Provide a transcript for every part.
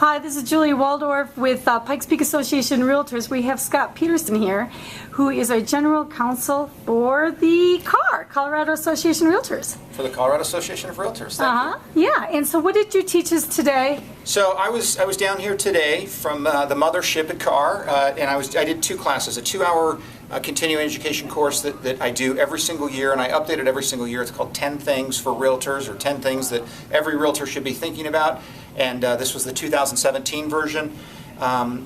Hi, this is Julia Waldorf with Pikes Peak Association Realtors. We have Scott Peterson here, who is our general counsel for the CAR, Colorado Association Realtors. For the Colorado Association of Realtors. Thank you. Yeah, and so what did you teach us today? So I was down here today from the mothership at CAR, and I did two classes, a 2-hour continuing education course that I do every single year, and I update it every single year. It's called 10 Things for Realtors, or 10 Things that every realtor should be thinking about, and this was the 2017 version.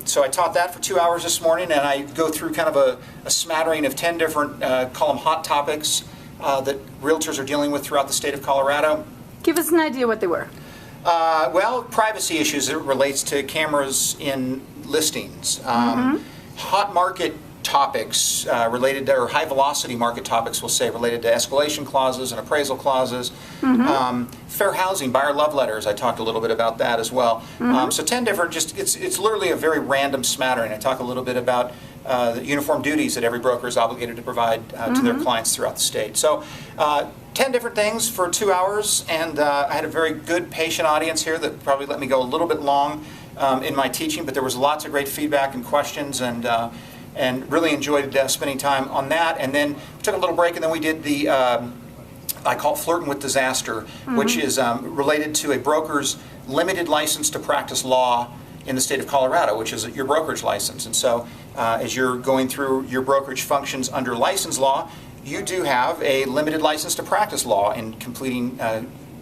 So I taught that for 2 hours this morning, and I go through kind of a smattering of 10 different, call them hot topics, that realtors are dealing with throughout the state of Colorado. Give us an idea what they were. Well, privacy issues as it relates to cameras in listings. Hot market topics related to, or high velocity market topics, we'll say, related to escalation clauses and appraisal clauses. Fair housing, buyer love letters, I talked a little bit about that as well. So 10 different, it's literally a very random smattering. I talk a little bit about the uniform duties that every broker is obligated to provide to their clients throughout the state. So 10 different things for 2 hours, and I had a very good patient audience here that probably let me go a little bit long in my teaching, but there was lots of great feedback and questions, and really enjoyed spending time on that. And then we took a little break, and then we did the, I call it Flirting with Disaster, which is related to a broker's limited license to practice law in the state of Colorado, which is your brokerage license. And so as you're going through your brokerage functions under license law, you do have a limited license to practice law in completing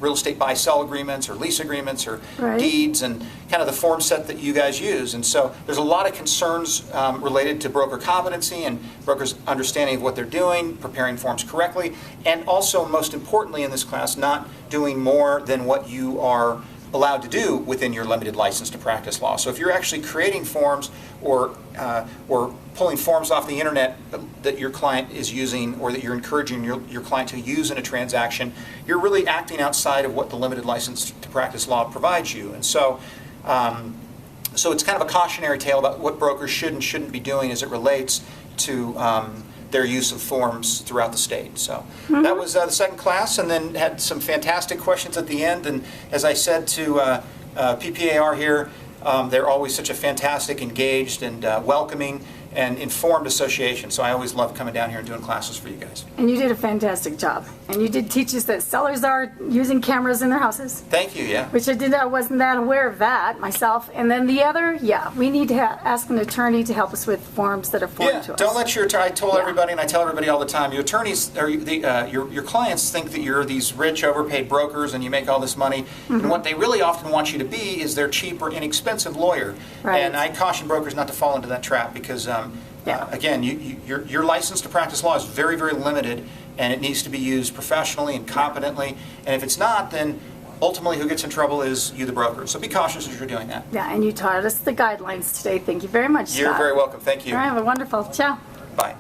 real estate buy-sell agreements or lease agreements or deeds, and kind of the form set that you guys use. And so there's a lot of concerns related to broker competency and brokers' understanding of what they're doing, preparing forms correctly, and also, most importantly in this class, not doing more than what you are allowed to do within your limited license to practice law. So if you're actually creating forms or pulling forms off the internet that your client is using, or that you're encouraging your client to use in a transaction, you're really acting outside of what the limited license to practice law provides you. And so so it's kind of a cautionary tale about what brokers should and shouldn't be doing as it relates to their use of forms throughout the state. So that was the second class, and then had some fantastic questions at the end. And as I said to PPAR here, they're always such a fantastic, engaged, and welcoming and informed association. So I always love coming down here and doing classes for you guys. And you did a fantastic job. And you did teach us that sellers are using cameras in their houses. Thank you, yeah. Which I wasn't that aware of that myself. And then the other, we need to ask an attorney to help us with forms that are foreign to us. Don't let your attorney, I told everybody, and I tell everybody all the time, your attorneys, or your clients think that you're these rich, overpaid brokers and you make all this money. And what they really often want you to be is their cheap or inexpensive lawyer. And I caution brokers not to fall into that trap, because again, your license to practice law is very, very limited, and it needs to be used professionally and competently. And if it's not, then ultimately who gets in trouble is you, the broker. So be cautious as you're doing that. Yeah, and you taught us the guidelines today. Thank you very much, Scott. You're very welcome. Thank you. All right, have a wonderful. Ciao. Bye.